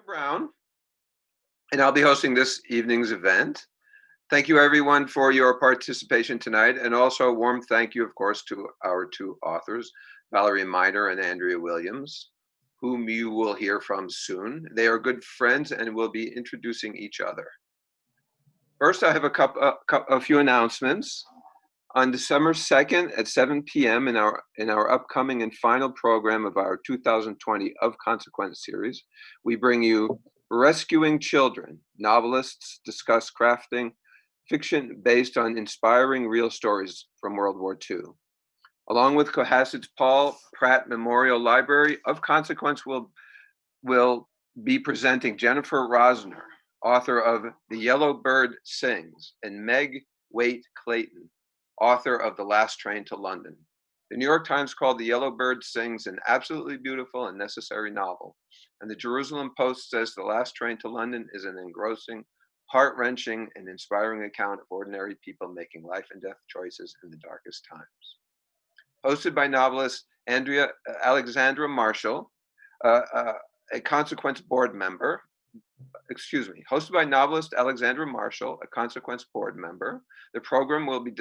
Brown, and I'll be hosting this evening's event. Thank you, everyone, for your participation tonight, and also a warm thank you, of course, to our two authors, Valerie Miner and Andria Williams, whom you will hear from soon. They are good friends and will be introducing each other. First, I have a few announcements. On December 2nd at 7 p.m. in our upcoming and final program of our 2020 Of Consequence series, we bring you Rescuing Children. Novelists discuss crafting fiction based on inspiring real stories from World War II. Along with Cohasset's Paul Pratt Memorial Library, Of Consequence will be presenting Jennifer Rosner, author of The Yellow Bird Sings, and Meg Waite Clayton, author of The Last Train to London. The New York Times called The Yellow Bird Sings an absolutely beautiful and necessary novel, and the Jerusalem Post says The Last Train to London is an engrossing, heart-wrenching, and inspiring account of ordinary people making life and death choices in the darkest times. Hosted by novelist Alexandra Marshall, a Consequence board member, hosted by novelist Alexandra Marshall, a Consequence board member. The program will be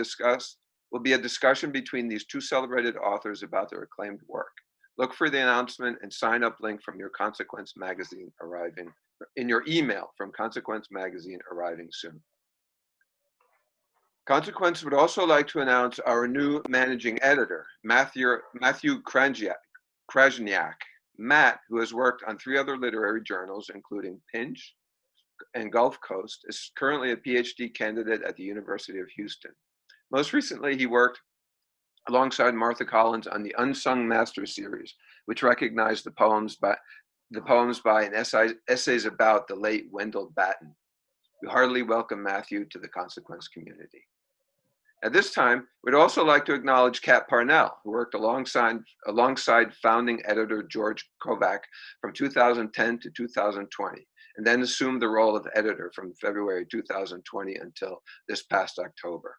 a discussion between these two celebrated authors about their acclaimed work. Look for the announcement and sign up link from your Consequence magazine arriving in your email from Consequence magazine arriving soon. Consequence would also like to announce our new managing editor, Matthew Krajniak. Matt, who has worked on 3 other literary journals, including Pinch and Gulf Coast, is currently a PhD candidate at the University of Houston. Most recently, he worked alongside Martha Collins on the Unsung Masters series, which recognized the poems by and essays about the late Wendell Batten. We heartily welcome Matthew to the Consequence community. At this time, we'd also like to acknowledge Kat Parnell, who worked alongside founding editor George Kovac from 2010 to 2020, and then assumed the role of editor from February 2020 until this past October.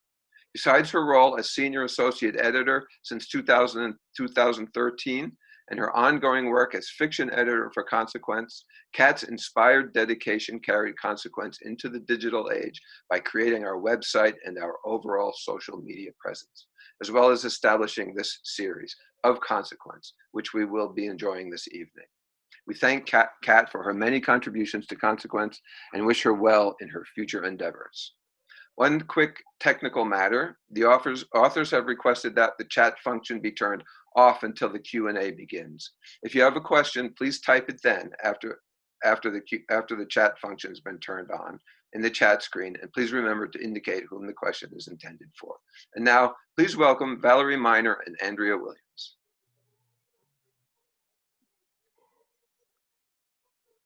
Besides her role as senior associate editor since 2013, and her ongoing work as fiction editor for Consequence, Kat's inspired dedication carried Consequence into the digital age by creating our website and our overall social media presence, as well as establishing this series, Of Consequence, which we will be enjoying this evening. We thank Kat for her many contributions to Consequence and wish her well in her future endeavors. One quick technical matter, the authors have requested that the chat function be turned off until the Q&A begins. If you have a question, please type it then after the chat function has been turned on in the chat screen, and please remember to indicate whom the question is intended for. And now, please welcome Valerie Miner and Andria Williams.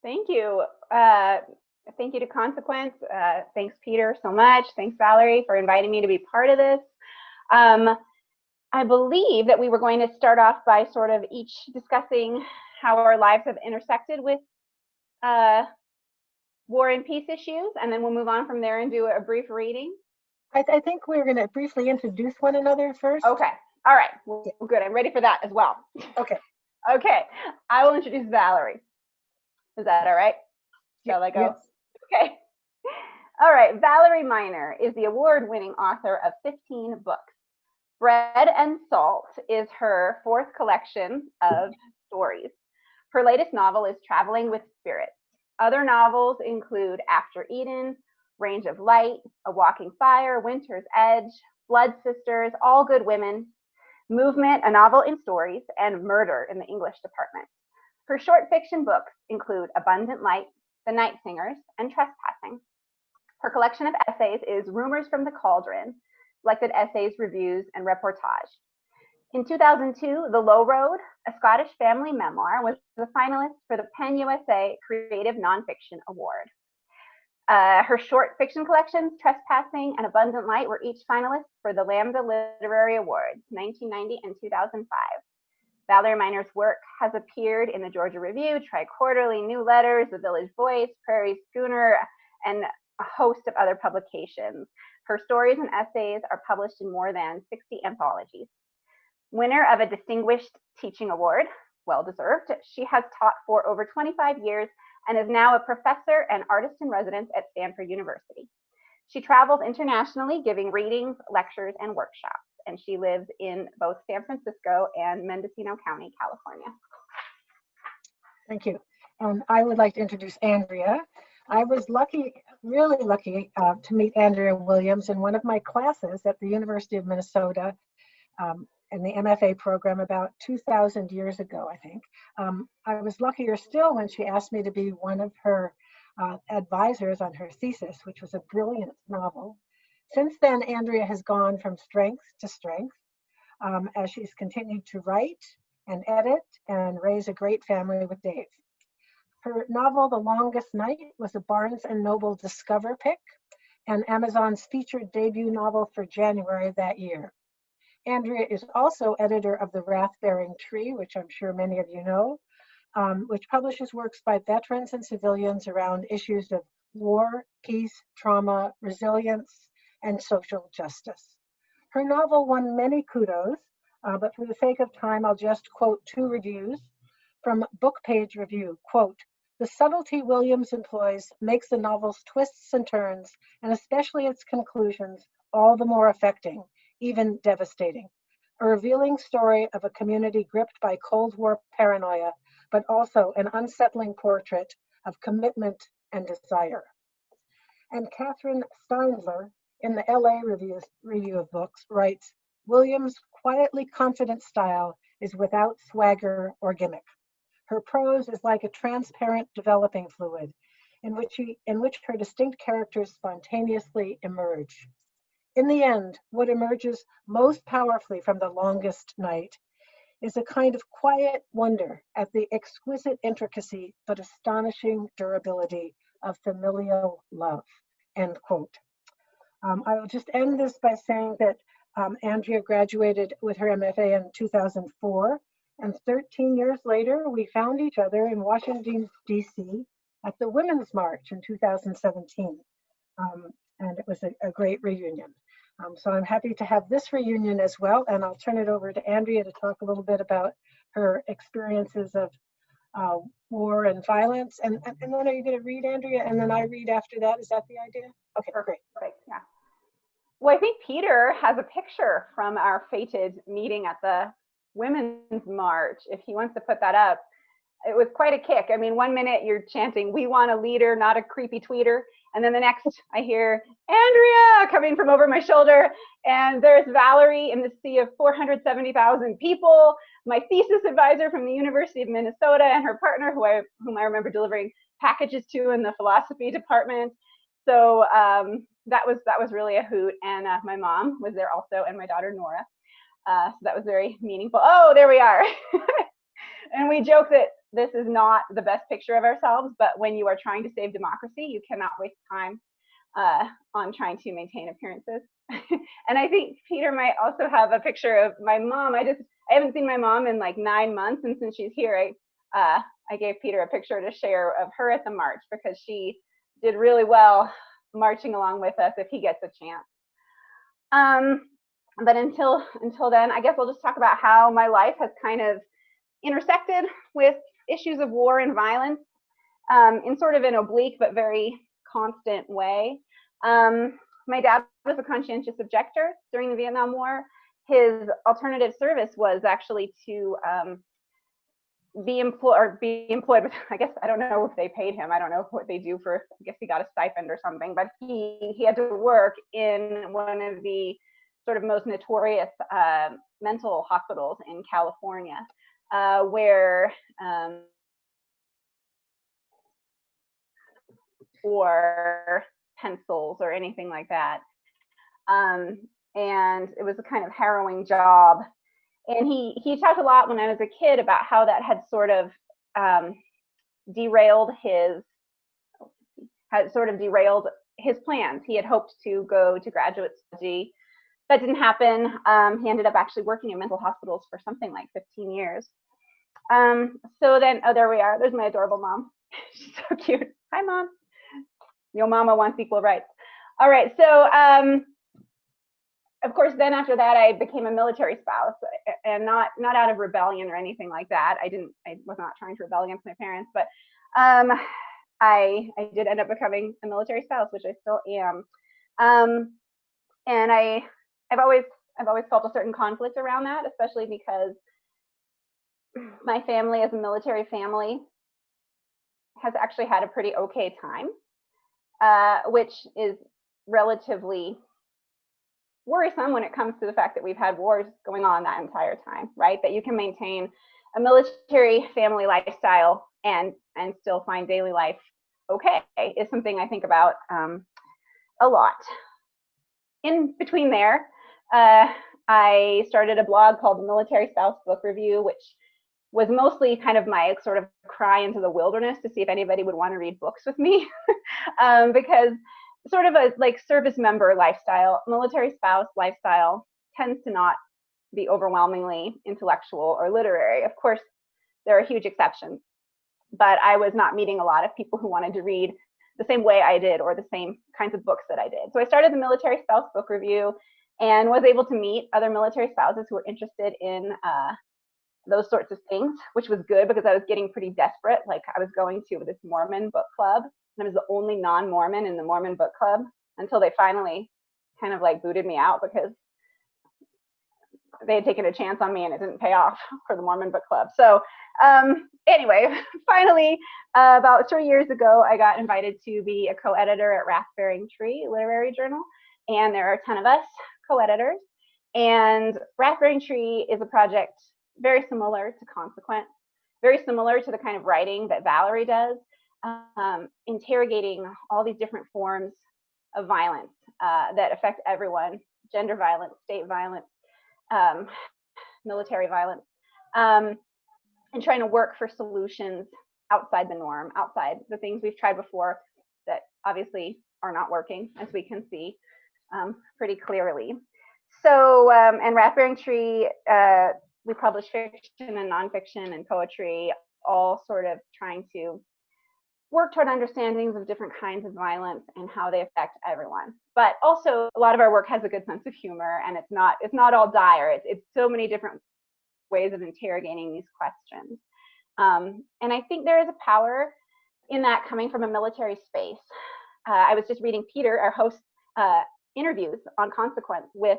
Thank you. Thank you to Consequence. Thanks, Peter, so much. Thanks, Valerie, for inviting me to be part of this. I believe that we were going to start off by sort of each discussing how our lives have intersected with war and peace issues, and then we'll move on from there and do a brief reading. I think we're going to briefly introduce one another first. Okay. All right. Well, good. I'm ready for that as well. Okay. Okay. I will introduce Valerie. Is that all right? Shall I go? Yes. Okay. All right. Valerie Miner is the award-winning author of 15 books. Bread and Salt is her 4th collection of stories. Her latest novel is Traveling with Spirits. Other novels include After Eden, Range of Light, A Walking Fire, Winter's Edge, Blood Sisters, All Good Women, Movement, a novel in stories, and Murder in the English department. Her short fiction books include Abundant Light, The Night Singers, and Trespassing. Her collection of essays is Rumors from the Cauldron, selected essays, reviews, and reportage. In 2002, The Low Road, a Scottish family memoir, was a finalist for the PEN USA Creative Nonfiction Award. Her short fiction collections, Trespassing and Abundant Light, were each finalists for the Lambda Literary Awards, 1990 and 2005. Valerie Miner's work has appeared in the Georgia Review, Tri-Quarterly, New Letters, The Village Voice, Prairie Schooner, and a host of other publications. Her stories and essays are published in more than 60 anthologies. Winner of a Distinguished Teaching Award, well deserved, she has taught for over 25 years and is now a professor and artist in residence at Stanford University. She travels internationally giving readings, lectures, and workshops, and she lives in both San Francisco and Mendocino County, California. Thank you. I would like to introduce Andria. I was lucky, really lucky, to meet Andria Williams in one of my classes at the University of Minnesota in the MFA program about 2,000 years ago, I think. I was luckier still when she asked me to be one of her advisors on her thesis, which was a brilliant novel. Since then, Andria has gone from strength to strength as she's continued to write and edit and raise a great family with Dave. Her novel, The Longest Night, was a Barnes & Noble Discover pick and Amazon's featured debut novel for January that year. Andria is also editor of The Wrath-Bearing Tree, which I'm sure many of you know, which publishes works by veterans and civilians around issues of war, peace, trauma, resilience, and social justice. Her novel won many kudos, but for the sake of time, I'll just quote two reviews. From Book Page Review, quote, "The subtlety Williams employs makes the novel's twists and turns, and especially its conclusions, all the more affecting, even devastating. A revealing story of a community gripped by Cold War paranoia, but also an unsettling portrait of commitment and desire." And Catherine Steindler, in the LA Review of Books, writes, "Williams' quietly confident style is without swagger or gimmick. Her prose is like a transparent developing fluid in which her distinct characters spontaneously emerge. In the end, what emerges most powerfully from The Longest Night is a kind of quiet wonder at the exquisite intricacy but astonishing durability of familial love," end quote. I will just end this by saying that Andria graduated with her MFA in 2004, and 13 years later, we found each other in Washington, D.C. at the Women's March in 2017, and it was a great reunion. So I'm happy to have this reunion as well, and I'll turn it over to Andria to talk a little bit about her experiences of war and violence. And then are you going to read, Andria, and then I read after that? Is that the idea? Okay, great. Perfect, yeah. Well, I think Peter has a picture from our fated meeting at the Women's March, if he wants to put that up. It was quite a kick. I mean, 1 minute you're chanting, "We want a leader, not a creepy tweeter." And then the next I hear Andria coming from over my shoulder. And there's Valerie in the sea of 470,000 people, my thesis advisor from the University of Minnesota, and her partner whom I remember delivering packages to in the philosophy department. So that was really a hoot. And my mom was there also, and my daughter Nora. So that was very meaningful. Oh, there we are. And we joke that this is not the best picture of ourselves, but when you are trying to save democracy, you cannot waste time on trying to maintain appearances. And I think Peter might also have a picture of my mom. I haven't seen my mom in like 9 months, and since she's here, I gave Peter a picture to share of her at the march, because she did really well marching along with us if he gets a chance. But until then, I guess I'll just talk about how my life has kind of intersected with issues of war and violence in sort of an oblique but very constant way. My dad was a conscientious objector during the Vietnam War. His alternative service was actually to be employed with, I guess, I don't know if they paid him. I don't know what they do for, I guess he got a stipend or something, but he had to work in one of the sort of most notorious mental hospitals in California, where or pencils or anything like that. And it was a kind of harrowing job. And he talked a lot when I was a kid about how that had sort of derailed his plans. He had hoped to go to graduate study. That didn't happen. He ended up actually working in mental hospitals for something like 15 years. So then, oh, there we are. There's my adorable mom. She's so cute. Hi, Mom. Your mama wants equal rights. All right. So, of course, then after that, I became a military spouse, and not out of rebellion or anything like that. I was not trying to rebel against my parents, but I did end up becoming a military spouse, which I still am. And I've always felt a certain conflict around that, especially because my family as a military family has actually had a pretty okay time, which is relatively worrisome when it comes to the fact that we've had wars going on that entire time, right? That you can maintain a military family lifestyle and still find daily life okay is something I think about a lot. In between there, I started a blog called the Military Spouse Book Review, which was mostly kind of my sort of cry into the wilderness to see if anybody would want to read books with me. Because sort of a like service member lifestyle, military spouse lifestyle tends to not be overwhelmingly intellectual or literary. Of course, there are huge exceptions, but I was not meeting a lot of people who wanted to read the same way I did or the same kinds of books that I did. So I started the Military Spouse Book Review and was able to meet other military spouses who were interested in those sorts of things, which was good because I was getting pretty desperate. Like I was going to this Mormon book club, and I was the only non-Mormon in the Mormon book club until they finally kind of like booted me out because they had taken a chance on me and it didn't pay off for the Mormon book club. So anyway, finally, about 3 years ago, I got invited to be a co-editor at Raspberry Tree Literary Journal, and there are 10 of us co-editors. And Raspberry Tree is a project very similar to Consequence, very similar to the kind of writing that Valerie does, interrogating all these different forms of violence that affect everyone: gender violence, state violence, military violence, and trying to work for solutions outside the norm, outside the things we've tried before that obviously are not working, as we can see pretty clearly. So, and Raspberry Tree, we publish fiction and nonfiction and poetry, all sort of trying to work toward understandings of different kinds of violence and how they affect everyone. But also, a lot of our work has a good sense of humor, and it's not all dire. It's so many different ways of interrogating these questions. And I think there is a power in that coming from a military space. I was just reading Peter, our host, interviews on Consequence with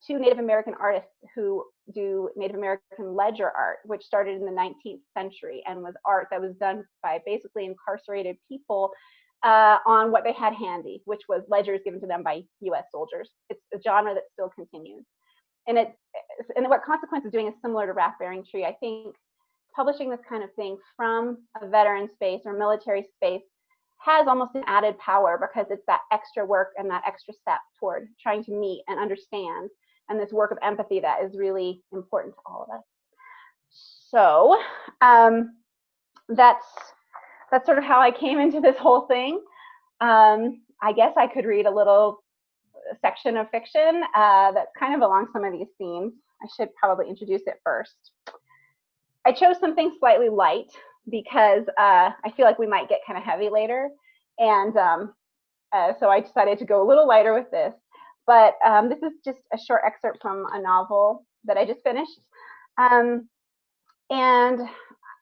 2 Native American artists who do Native American ledger art, which started in the 19th century and was art that was done by basically incarcerated people on what they had handy, which was ledgers given to them by US soldiers. It's a genre that still continues. And what Consequence is doing is similar to Raspberry Tree. I think publishing this kind of thing from a veteran space or military space has almost an added power because it's that extra work and that extra step toward trying to meet and understand, and this work of empathy that is really important to all of us. So that's sort of how I came into this whole thing. I guess I could read a little section of fiction that's kind of along some of these themes. I should probably introduce it first. I chose something slightly light because I feel like we might get kind of heavy later. And so I decided to go a little lighter with this. But this is just a short excerpt from a novel that I just finished. And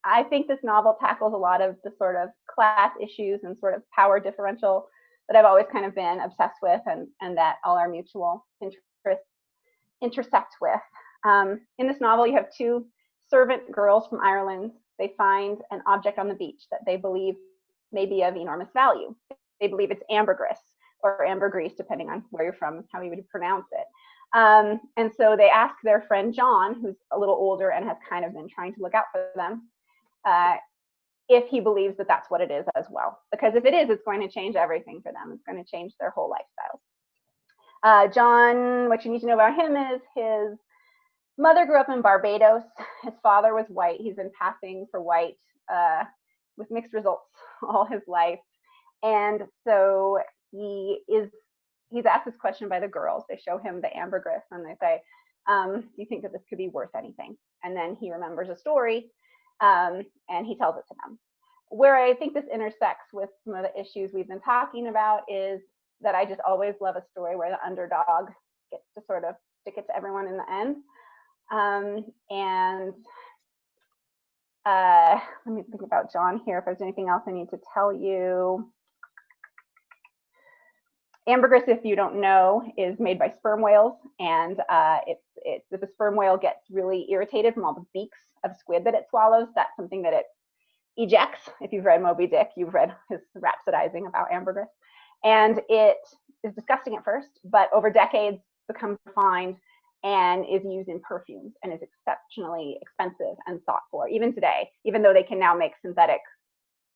I think this novel tackles a lot of the sort of class issues and sort of power differential that I've always kind of been obsessed with, and that all our mutual interests intersect with. In this novel, you have 2 servant girls from Ireland. They find an object on the beach that they believe may be of enormous value. They believe it's ambergris or ambergris, depending on where you're from, how you would pronounce it. And so they ask their friend John, who's a little older and has kind of been trying to look out for them, if he believes that that's what it is as well. Because if it is, it's going to change everything for them. It's going to change their whole lifestyles. John, what you need to know about him is his mother grew up in Barbados. His father was white. He's been passing for white with mixed results all his life. And so he's asked this question by the girls. They show him the ambergris and they say, do you think that this could be worth anything? And then he remembers a story and he tells it to them. Where I think this intersects with some of the issues we've been talking about is that I just always love a story where the underdog gets to sort of stick it to everyone in the end. let me think about John here, if there's anything else I need to tell you. Ambergris, if you don't know, is made by sperm whales, and if the sperm whale gets really irritated from all the beaks of squid that it swallows, that's something that it ejects. If you've read Moby Dick, you've read his rhapsodizing about ambergris. And it is disgusting at first, but over decades becomes refined and is used in perfumes and is exceptionally expensive and sought for, even today, even though they can now make synthetic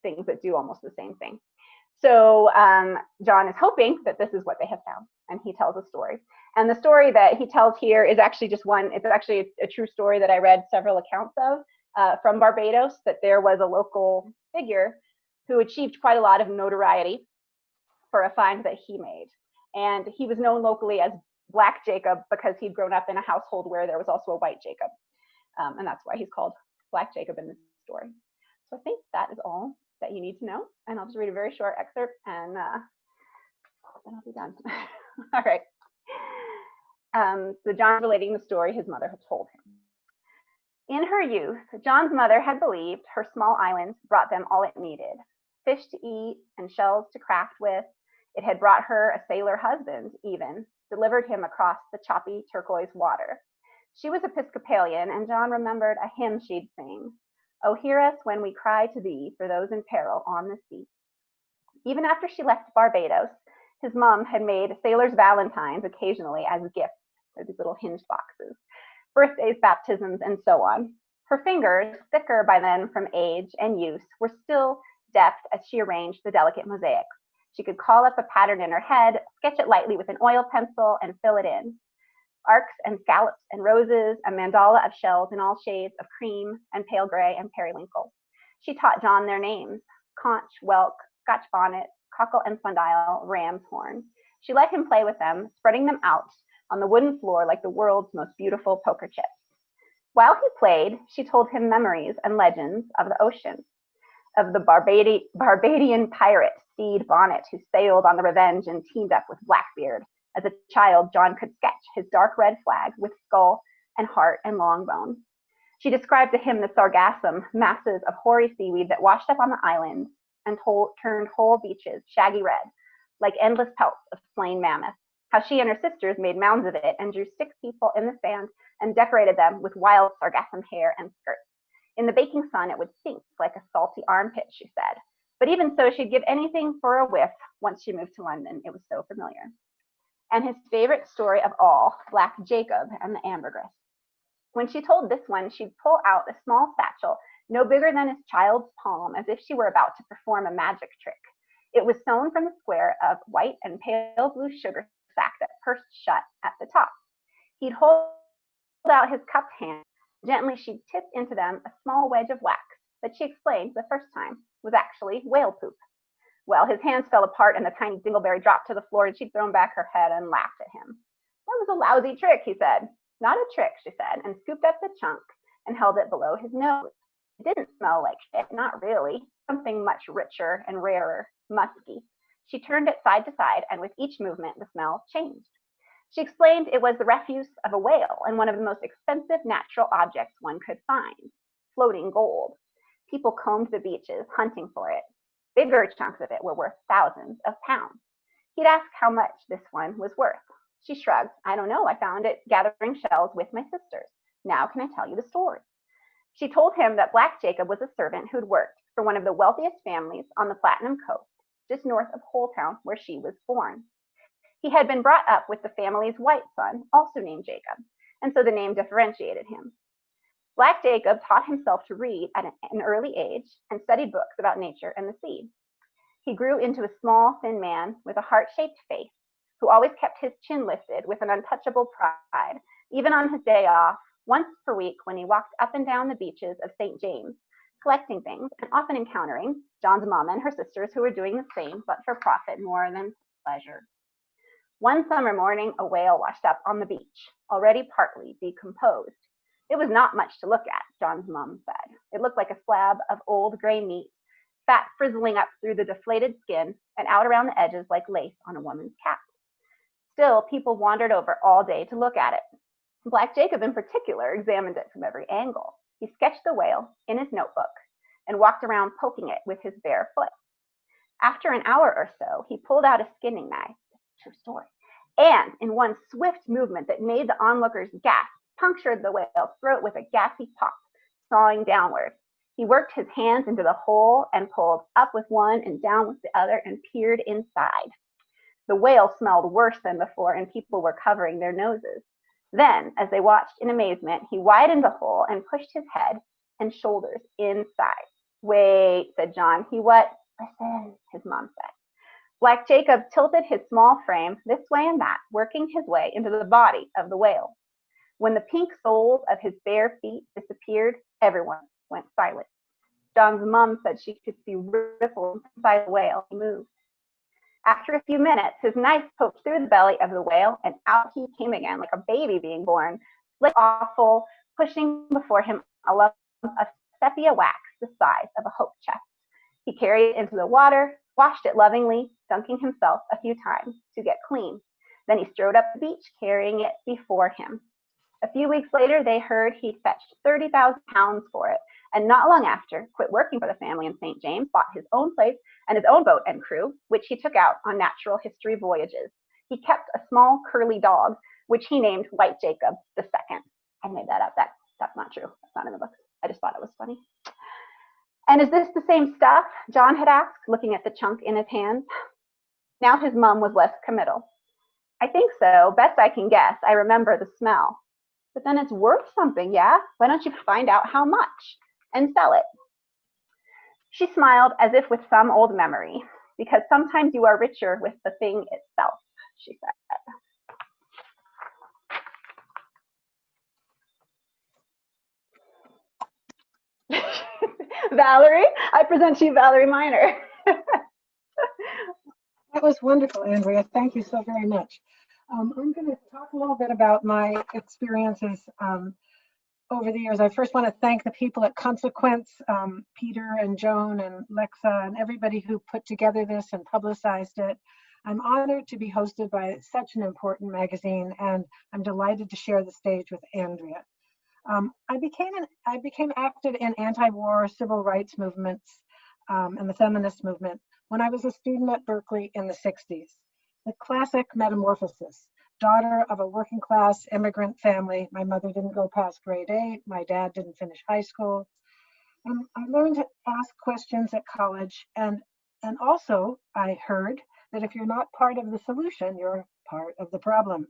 things that do almost the same thing. So John is hoping that this is what they have found, and he tells a story. And the story that he tells here is actually just one. It's actually a true story that I read several accounts of from Barbados, that there was a local figure who achieved quite a lot of notoriety for a find that he made. And he was known locally as Black Jacob because he'd grown up in a household where there was also a white Jacob. And that's why he's called Black Jacob in this story. So I think that is all that you need to know. And I'll just read a very short excerpt, and then I'll be done. All right. So John's relating the story his mother had told him. In her youth, John's mother had believed her small island brought them all it needed: fish to eat and shells to craft with. It had brought her a sailor husband, even, delivered him across the choppy turquoise water. She was Episcopalian, and John remembered a hymn she'd sing: "Oh, hear us when we cry to thee for those in peril on the sea." Even after she left Barbados, his mom had made sailors' valentines occasionally as gifts. They're these little hinged boxes. Birthdays, baptisms, and so on. Her fingers, thicker by then from age and use, were still deft as she arranged the delicate mosaics. She could call up a pattern in her head, sketch it lightly with an oil pencil, and fill it in. Arcs and scallops and roses, a mandala of shells in all shades of cream and pale gray and periwinkle. She taught John their names: conch, whelk, Scotch bonnet, cockle and sundial, ram's horn. She let him play with them, spreading them out on the wooden floor like the world's most beautiful poker chips. While he played, she told him memories and legends of the ocean, of the Barbadian pirate Stede Bonnet, who sailed on the Revenge and teamed up with Blackbeard. As a child, John could sketch his dark red flag with skull and heart and long bone. She described to him the sargassum, masses of hoary seaweed that washed up on the island and turned whole beaches shaggy red, like endless pelts of slain mammoths. How she and her sisters made mounds of it and drew 6 people in the sand and decorated them with wild sargassum hair and skirts. In the baking sun, it would stink like a salty armpit, she said. But even so, she'd give anything for a whiff once she moved to London. It was so familiar. And his favorite story of all, Black Jacob and the ambergris. When she told this one, she'd pull out a small satchel no bigger than his child's palm, as if she were about to perform a magic trick. It was sewn from a square of white and pale blue sugar sack that pursed shut at the top. He'd hold out his cupped hand. Gently, she'd tip into them a small wedge of wax that she explained the first time was actually whale poop. Well, his hands fell apart and the tiny dingleberry dropped to the floor, and she'd thrown back her head and laughed at him. "That was a lousy trick," he said. "Not a trick," she said, and scooped up the chunk and held it below his nose. It didn't smell like shit, not really. Something much richer and rarer, musky. She turned it side to side, and with each movement, the smell changed. She explained it was the refuse of a whale and one of the most expensive natural objects one could find: floating gold. People combed the beaches, hunting for it. Bigger chunks of it were worth thousands of pounds. He'd asked how much this one was worth. She shrugged. "I don't know. I found it gathering shells with my sisters. Now can I tell you the story?" She told him that Black Jacob was a servant who'd worked for one of the wealthiest families on the Platinum Coast, just north of Holetown, where she was born. He had been brought up with the family's white son, also named Jacob, and so the name differentiated him. Black Jacob taught himself to read at an early age and studied books about nature and the sea. He grew into a small, thin man with a heart-shaped face, who always kept his chin lifted with an untouchable pride, even on his day off, once per week when he walked up and down the beaches of St. James, collecting things and often encountering John's mom and her sisters, who were doing the same, but for profit more than pleasure. One summer morning, a whale washed up on the beach, already partly decomposed. It was not much to look at, John's mom said. It looked like a slab of old gray meat, fat frizzling up through the deflated skin and out around the edges like lace on a woman's cap. Still, people wandered over all day to look at it. Black Jacob in particular examined it from every angle. He sketched the whale in his notebook and walked around poking it with his bare foot. After an hour or so, he pulled out a skinning knife, true story, and in one swift movement that made the onlookers gasp, punctured the whale's throat with a gassy pop, sawing downward. He worked his hands into the hole and pulled up with one and down with the other and peered inside. The whale smelled worse than before, and people were covering their noses. Then, as they watched in amazement, he widened the hole and pushed his head and shoulders inside. Wait, said John. He what? Listen, his mom said. Black Jacob tilted his small frame this way and that, working his way into the body of the whale. When the pink soles of his bare feet disappeared, everyone went silent. John's mom said she could see ripples inside the whale. He moved. After a few minutes, his knife poked through the belly of the whale, and out he came again like a baby being born, slick, awful, pushing before him a lump of sepia wax the size of a hope chest. He carried it into the water, washed it lovingly, dunking himself a few times to get clean. Then he strode up the beach, carrying it before him. A few weeks later, they heard he'd fetched 30,000 pounds for it, and not long after, quit working for the family in St. James, bought his own place and his own boat and crew, which he took out on natural history voyages. He kept a small curly dog, which he named White Jacob II. I made that up. That's not true. That's not in the book. I just thought it was funny. And is this the same stuff? John had asked, looking at the chunk in his hands. Now his mom was less committal. I think so. Best I can guess. I remember the smell. But then it's worth something, yeah? Why don't you find out how much and sell it? She smiled as if with some old memory, because sometimes you are richer with the thing itself, she said. Valerie, I present to you Valerie Miner. That was wonderful, Andrea. Thank you so very much. I'm going to talk a little bit about my experiences over the years. I first want to thank the people at Consequence, Peter and Joan and Lexa and everybody who put together this and publicized it. I'm honored to be hosted by such an important magazine, and I'm delighted to share the stage with Andrea. I became active in anti-war civil rights movements and the feminist movement when I was a student at Berkeley in the 60s. The classic metamorphosis. Daughter of a working class immigrant family. My mother didn't go past grade 8. My dad didn't finish high school. I learned to ask questions at college, and also I heard that if you're not part of the solution, you're part of the problem.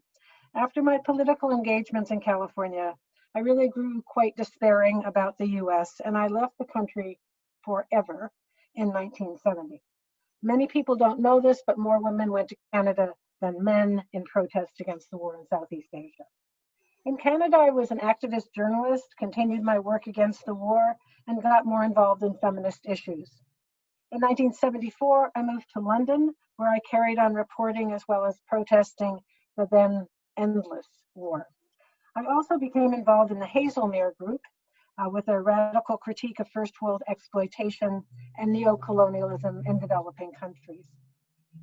After my political engagements in California, I really grew quite despairing about the US, and I left the country forever in 1970. Many people don't know this, but more women went to Canada than men in protest against the war in Southeast Asia. In Canada, I was an activist journalist, continued my work against the war, and got more involved in feminist issues. In 1974, I moved to London, where I carried on reporting as well as protesting the then endless war. I also became involved in the Hazelmere Group with a radical critique of First World exploitation and neo-colonialism in developing countries.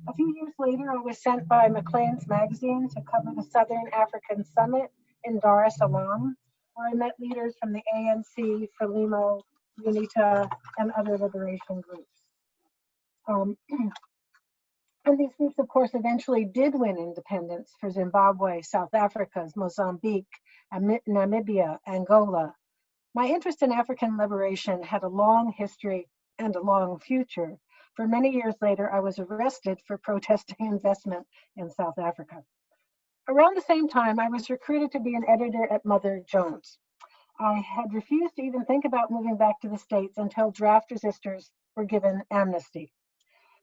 A few years later, I was sent by Maclean's magazine to cover the Southern African Summit in Dar es Salaam, where I met leaders from the ANC, Frelimo, UNITA, and other liberation groups. And these groups, of course, eventually did win independence for Zimbabwe, South Africa, Mozambique, Namibia, Angola. My interest in African liberation had a long history and a long future. For many years later, I was arrested for protesting investment in South Africa. Around the same time, I was recruited to be an editor at Mother Jones. I had refused to even think about moving back to the States until draft resistors were given amnesty.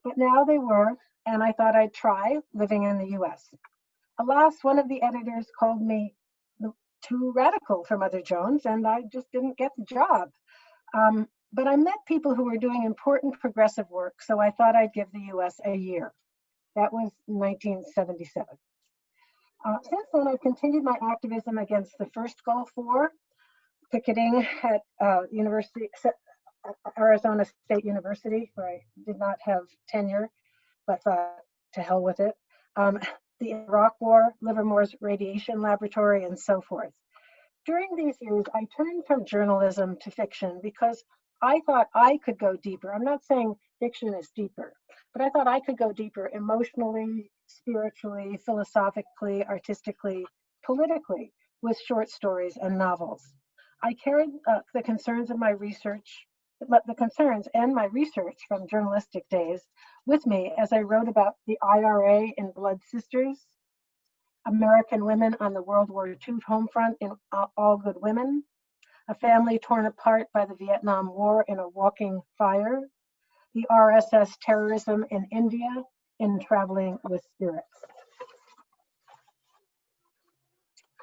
But now they were, and I thought I'd try living in the US. Alas, one of the editors called me too radical for Mother Jones, and I just didn't get the job. But I met people who were doing important progressive work, so I thought I'd give the US a year. That was 1977. Since then, I've continued my activism against the first Gulf War, picketing at Arizona State University, where I did not have tenure, but to hell with it. The Iraq War, Livermore's radiation laboratory, and so forth. During these years, I turned from journalism to fiction because I thought I could go deeper. I'm not saying fiction is deeper, but I thought I could go deeper emotionally, spiritually, philosophically, artistically, politically with short stories and novels. I carried the concerns of my research, the concerns and my research from journalistic days with me as I wrote about the IRA in Blood Sisters, American women on the World War II home front in All Good Women, a family torn apart by the Vietnam War in A Walking Fire, the RSS terrorism in India in Traveling with Spirits.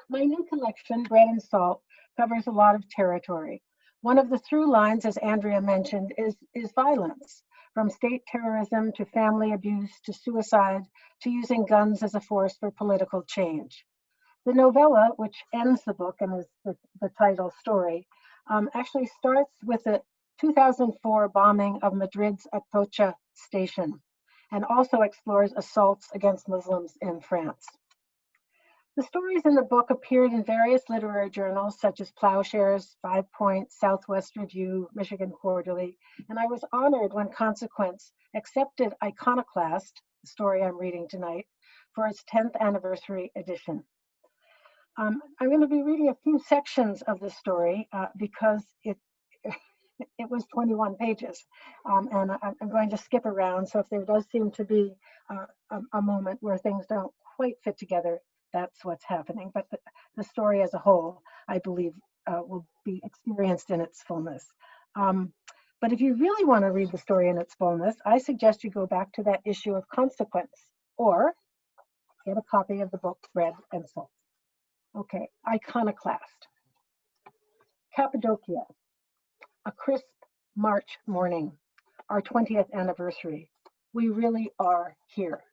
My new collection, Bread and Salt, covers a lot of territory. One of the through lines, as Andria mentioned, is violence, from state terrorism to family abuse to suicide to using guns as a force for political change. The novella, which ends the book and is the title story, actually starts with the 2004 bombing of Madrid's Atocha station and also explores assaults against Muslims in France. The stories in the book appeared in various literary journals such as Plowshares, 5 Points, Southwest Review, Michigan Quarterly, and I was honored when Consequence accepted Iconoclast, the story I'm reading tonight, for its 10th anniversary edition. I'm going to be reading a few sections of the story because it was 21 pages, and I'm going to skip around. So if there does seem to be a moment where things don't quite fit together, that's what's happening. But the story as a whole, I believe, will be experienced in its fullness. But if you really want to read the story in its fullness, I suggest you go back to that issue of Consequence or get a copy of the book Bread and Salt. Okay, Iconoclast. Cappadocia, a crisp March morning, our 20th anniversary. We really are here.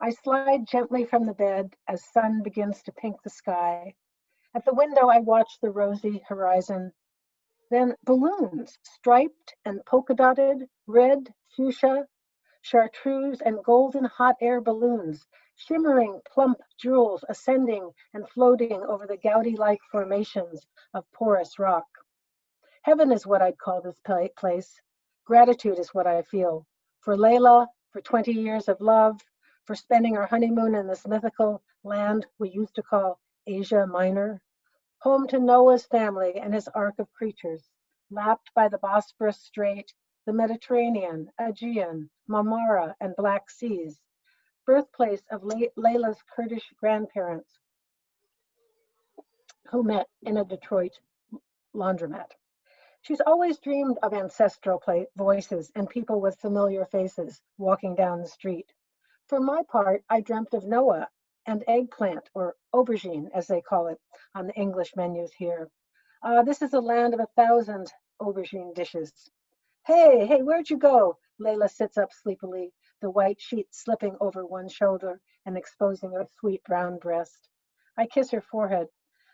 I slide gently from the bed as sun begins to pink the sky. At the window, I watch the rosy horizon. Then balloons, striped and polka dotted, red, fuchsia, chartreuse, and golden hot air balloons, shimmering plump jewels ascending and floating over the Gaudi-like formations of porous rock. Heaven is what I'd call this place. Gratitude is what I feel. For Layla, for 20 years of love, for spending our honeymoon in this mythical land we used to call Asia Minor, home to Noah's family and his ark of creatures, lapped by the Bosphorus Strait, the Mediterranean, Aegean, Marmara, and Black Seas, birthplace of Layla's Kurdish grandparents who met in a Detroit laundromat. She's always dreamed of ancestral voices and people with familiar faces walking down the street. For my part, I dreamt of Noah and eggplant, or aubergine, as they call it on the English menus here. This is a land of 1,000 aubergine dishes. Hey, where'd you go? Layla sits up sleepily, the white sheet slipping over one shoulder and exposing her sweet brown breast. I kiss her forehead.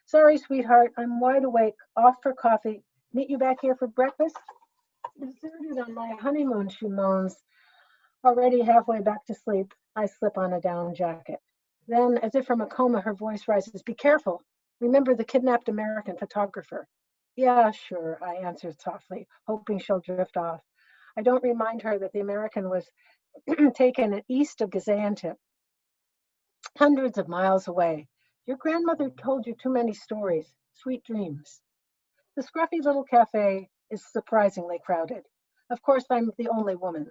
Sorry, sweetheart, I'm wide awake, off for coffee. Meet you back here for breakfast? Deserted on my honeymoon, she moans. Already halfway back to sleep, I slip on a down jacket. Then, as if from a coma, her voice rises. Be careful. Remember the kidnapped American photographer. Yeah, sure, I answer softly, hoping she'll drift off. I don't remind her that the American was taken east of Gaziantep, hundreds of miles away. Your grandmother told you too many stories. Sweet dreams. The scruffy little cafe is surprisingly crowded. Of course, I'm the only woman.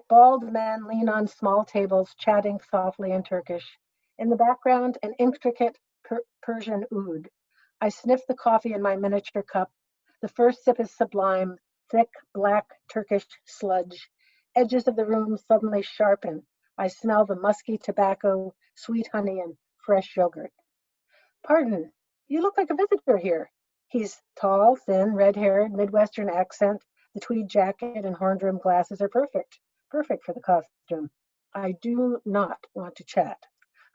Bald men lean on small tables, chatting softly in Turkish. In the background, an intricate Persian oud. I sniff the coffee in my miniature cup. The first sip is sublime, thick, black Turkish sludge. Edges of the room suddenly sharpen. I smell the musky tobacco, sweet honey, and fresh yogurt. Pardon, you look like a visitor here. He's tall, thin, red-haired, Midwestern accent. The tweed jacket and horn-rimmed glasses are perfect for the costume. I do not want to chat.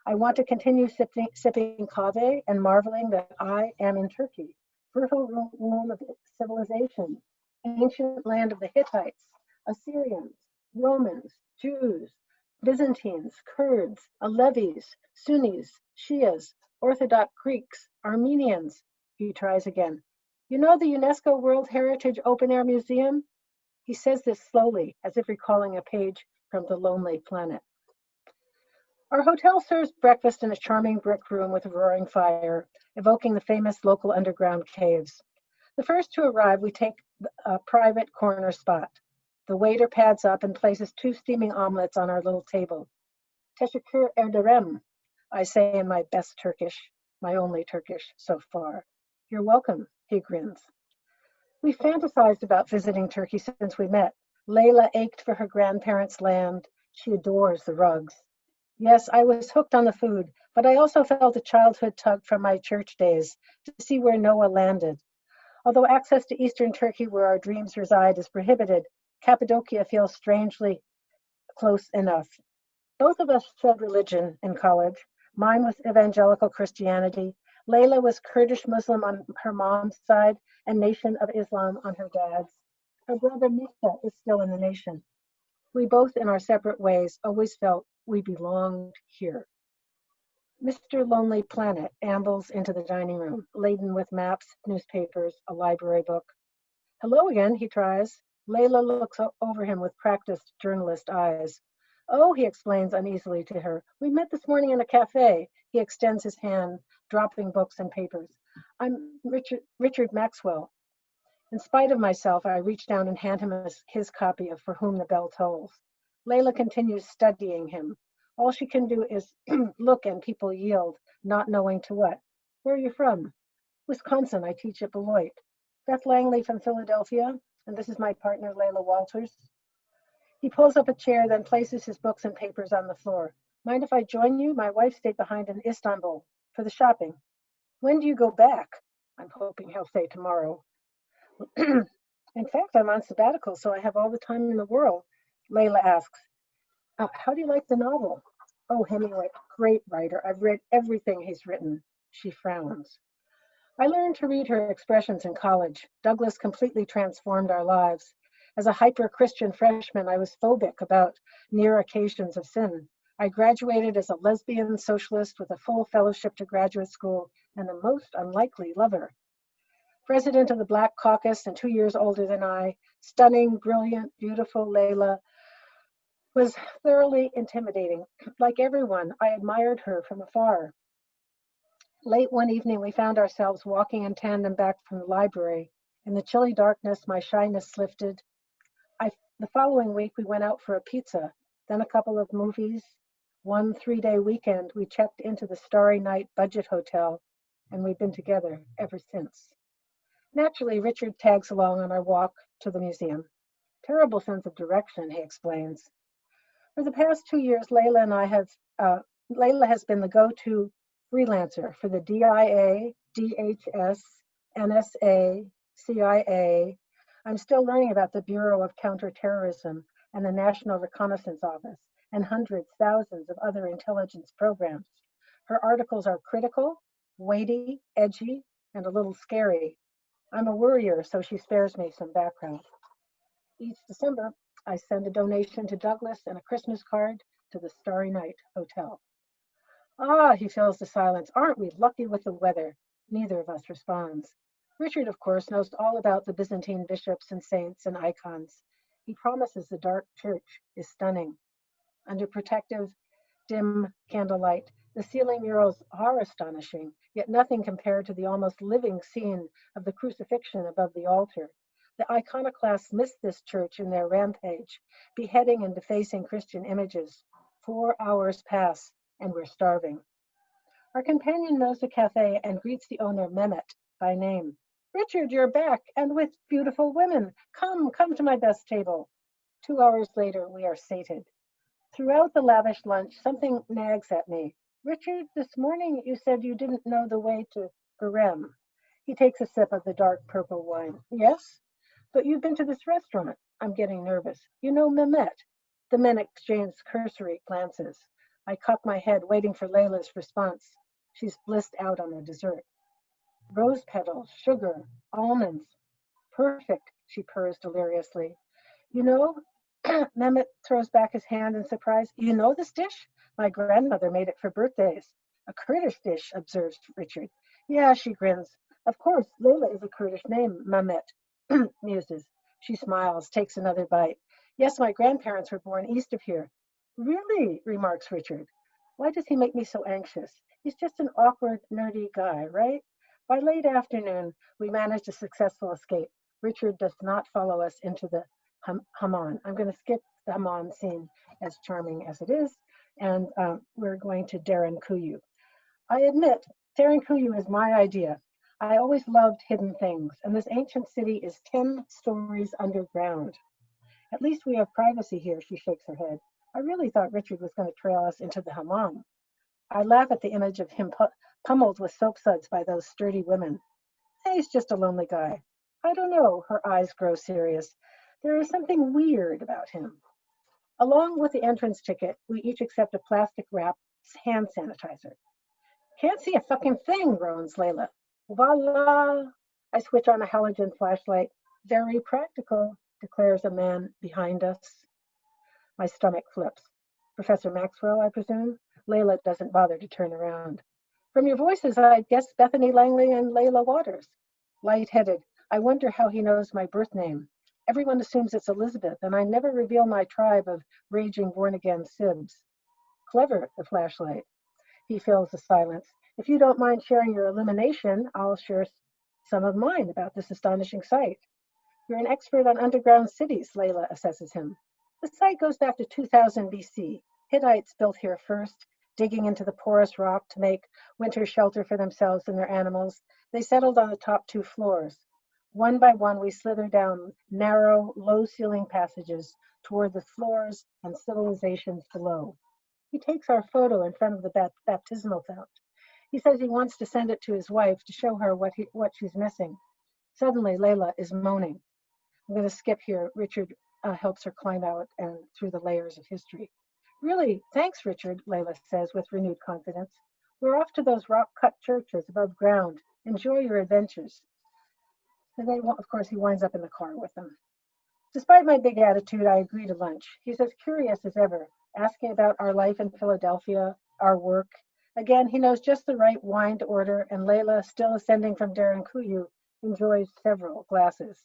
I want to continue sipping kave and marveling that I am in Turkey, fertile womb of civilization, ancient land of the Hittites, Assyrians, Romans, Jews, Byzantines, Kurds, Alevis, Sunnis, Shias, Orthodox Greeks, Armenians, He tries again. You know the UNESCO World Heritage Open Air Museum? He says this slowly, as if recalling a page from The Lonely Planet. Our hotel serves breakfast in a charming brick room with a roaring fire, evoking the famous local underground caves. The first to arrive, we take a private corner spot. The waiter pads up and places 2 steaming omelets on our little table. Teşekkür ederim, I say in my best Turkish, my only Turkish so far. You're welcome, he grins. We fantasized about visiting Turkey since we met. Layla ached for her grandparents' land. She adores the rugs. Yes, I was hooked on the food, but I also felt a childhood tug from my church days to see where Noah landed. Although access to eastern Turkey, where our dreams reside, is prohibited, Cappadocia feels strangely close enough. Both of us shed religion in college. Mine was evangelical Christianity. Layla was Kurdish Muslim on her mom's side and Nation of Islam on her dad's. Her brother Misha is still in the nation. We both, in our separate ways, always felt we belonged here. Mr. Lonely Planet ambles into the dining room, laden with maps, newspapers, a library book. Hello again, he tries. Layla looks over him with practiced journalist eyes. Oh, he explains uneasily to her. We met this morning in a cafe. He extends his hand, dropping books and papers. I'm Richard Maxwell. In spite of myself, I reach down and hand him his copy of For Whom the Bell Tolls. Layla continues studying him. All she can do is look and people yield, not knowing to what. Where are you from? Wisconsin. I teach at Beloit. Beth Langley from Philadelphia, and this is my partner, Layla Walters. He pulls up a chair, then places his books and papers on the floor. Mind if I join you? My wife stayed behind in Istanbul for the shopping. When do you go back? I'm hoping he'll say tomorrow. In fact, I'm on sabbatical, so I have all the time in the world. Layla asks, how do you like the novel? Oh, Hemingway, great writer. I've read everything he's written. She frowns. I learned to read her expressions in college. Douglas completely transformed our lives. As a hyper-Christian freshman, I was phobic about near occasions of sin. I graduated as a lesbian socialist with a full fellowship to graduate school and a most unlikely lover. President of the Black Caucus and 2 years older than I, stunning, brilliant, beautiful Layla was thoroughly intimidating. Like everyone, I admired her from afar. Late one evening, we found ourselves walking in tandem back from the library. In the chilly darkness, my shyness lifted. The following week, we went out for a pizza, then a couple of movies. One 3-day weekend, we checked into the Starry Night budget hotel, and we've been together ever since. Naturally, Richard tags along on our walk to the museum. Terrible sense of direction, he explains. For the past 2 years, Layla has been the go-to freelancer for the DIA, DHS, NSA, CIA. I'm still learning about the Bureau of Counterterrorism and the National Reconnaissance Office and hundreds, thousands of other intelligence programs. Her articles are critical, weighty, edgy, and a little scary. I'm a worrier, so she spares me some background. Each December, I send a donation to Douglas and a Christmas card to the Starry Night Hotel. Ah, he fills the silence. Aren't we lucky with the weather? Neither of us responds. Richard, of course, knows all about the Byzantine bishops and saints and icons. He promises the dark church is stunning. Under protective, dim candlelight, the ceiling murals are astonishing, yet nothing compared to the almost living scene of the crucifixion above the altar. The iconoclasts missed this church in their rampage, beheading and defacing Christian images. 4 hours pass, and we're starving. Our companion knows the cafe and greets the owner, Mehmet, by name. Richard, you're back, and with beautiful women. Come to my best table. 2 hours later, we are sated. Throughout the lavish lunch, something nags at me. Richard, this morning you said you didn't know the way to Garem. He takes a sip of the dark purple wine. Yes? But you've been to this restaurant. I'm getting nervous. You know Mehmet. The men exchange cursory glances. I cock my head, waiting for Layla's response. She's blissed out on the dessert. Rose petals, sugar, almonds. Perfect, she purrs deliriously. You know, Mehmet throws back his hand in surprise. You know this dish? My grandmother made it for birthdays. A Kurdish dish, observes Richard. Yeah, she grins. Of course, Layla is a Kurdish name, Mehmet muses. She smiles, takes another bite. Yes, my grandparents were born east of here. Really? Remarks Richard. Why does he make me so anxious? He's just an awkward, nerdy guy, right? By late afternoon, we managed a successful escape. Richard does not follow us into the Hammam. I'm going to skip the Hammam scene, as charming as it is, and we're going to Darren Kuyu. I admit, Darren Kuyu is my idea. I always loved hidden things, and this ancient city is 10 stories underground. At least we have privacy here, she shakes her head. I really thought Richard was going to trail us into the hammam. I laugh at the image of him pummeled with soap suds by those sturdy women. He's just a lonely guy. I don't know, her eyes grow serious. There is something weird about him. Along with the entrance ticket, we each accept a plastic wrap hand sanitizer. Can't see a fucking thing, groans Layla. Voila! I switch on a halogen flashlight. Very practical, declares a man behind us. My stomach flips. Professor Maxwell, I presume? Layla doesn't bother to turn around. From your voices, I guess Bethany Langley and Layla Waters. Light-headed, I wonder how he knows my birth name. Everyone assumes it's Elizabeth, and I never reveal my tribe of raging born-again sibs. Clever, the flashlight. He fills the silence. If you don't mind sharing your illumination, I'll share some of mine about this astonishing site. You're an expert on underground cities, Layla assesses him. The site goes back to 2000 BC. Hittites built here first, digging into the porous rock to make winter shelter for themselves and their animals. They settled on the top 2 floors. One by one, we slither down narrow, low-ceiling passages toward the floors and civilizations below. He takes our photo in front of the baptismal fount. He says he wants to send it to his wife to show her what she's missing. Suddenly, Layla is moaning. I'm going to skip here. Richard helps her climb out and through the layers of history. Really, thanks, Richard, Layla says with renewed confidence. We're off to those rock-cut churches above ground. Enjoy your adventures. And then, of course, he winds up in the car with them. Despite my big attitude, I agree to lunch. He's as curious as ever, asking about our life in Philadelphia, our work. Again, he knows just the right wine to order, and Layla, still ascending from Darren Kuyu, enjoys several glasses.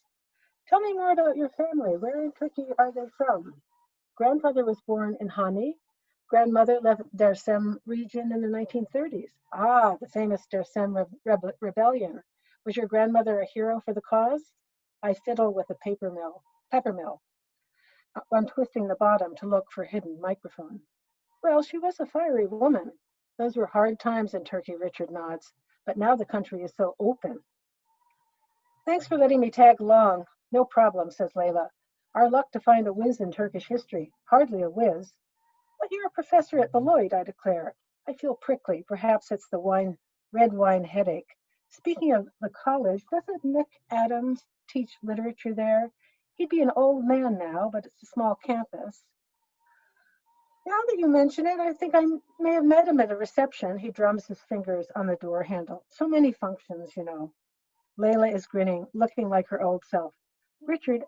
Tell me more about your family. Where in Turkey are they from? Grandfather was born in Hani. Grandmother left Dersim region in the 1930s. Ah, the famous Dersim rebellion. Was your grandmother a hero for the cause? I fiddle with a pepper mill, untwisting the bottom to look for hidden microphone. Well, she was a fiery woman. Those were hard times in Turkey, Richard nods. But now the country is so open. Thanks for letting me tag along. No problem, says Layla. Our luck to find a whiz in Turkish history. Hardly a whiz. But you're a professor at Beloit, I declare. I feel prickly. Perhaps it's the red wine headache. Speaking of the college, doesn't Nick Adams teach literature there? He'd be an old man now, but it's a small campus. Now that you mention it, I think I may have met him at a reception. He drums his fingers on the door handle. So many functions, you know. Layla is grinning, looking like her old self. Richard,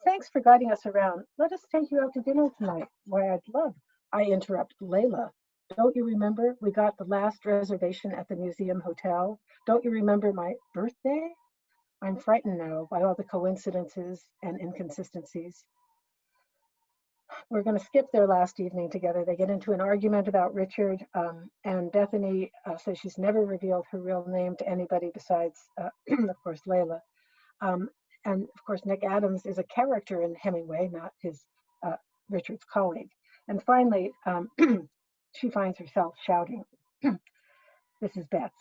thanks for guiding us around. Let us take you out to dinner tonight. Why, I'd love. I interrupt Layla. Don't you remember we got the last reservation at the museum hotel? Don't you remember my birthday? I'm frightened now by all the coincidences and inconsistencies. We're going to skip their last evening together. They get into an argument about Richard, and Bethany says she's never revealed her real name to anybody besides, of course, Layla. And of course, Nick Adams is a character in Hemingway, not his Richard's colleague. And finally, she finds herself shouting. This is Beth.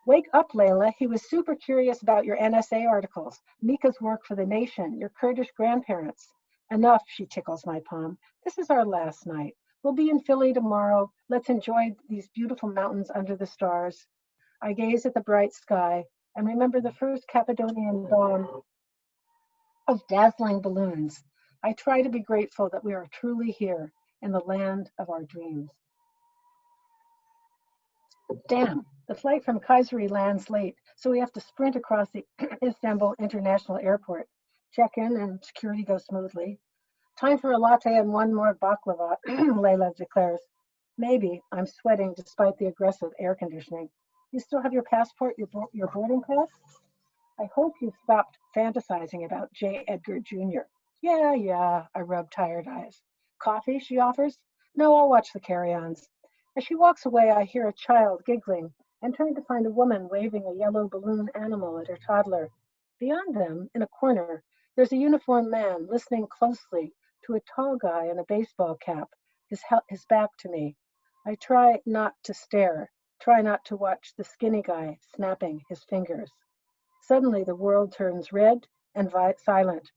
Wake up, Layla. He was super curious about your NSA articles, Mika's work for The Nation, your Kurdish grandparents. Enough, she tickles my palm. This is our last night. We'll be in Philly tomorrow. Let's enjoy these beautiful mountains under the stars. I gaze at the bright sky and remember the first Cappadonian dawn of dazzling balloons. I try to be grateful that we are truly here in the land of our dreams. Damn, the flight from Kayseri lands late, so we have to sprint across the Istanbul International Airport. Check in and security goes smoothly. Time for a latte and one more baklava, Layla declares. Maybe. I'm sweating despite the aggressive air conditioning. You still have your passport, your boarding pass? I hope you've stopped fantasizing about J. Edgar Jr. Yeah, I rub tired eyes. Coffee, she offers? No, I'll watch the carry-ons. As she walks away, I hear a child giggling and turn to find a woman waving a yellow balloon animal at her toddler. Beyond them, in a corner, there's a uniformed man listening closely to a tall guy in a baseball cap, his back to me. I try not to stare, try not to watch the skinny guy snapping his fingers. Suddenly, the world turns red and silent.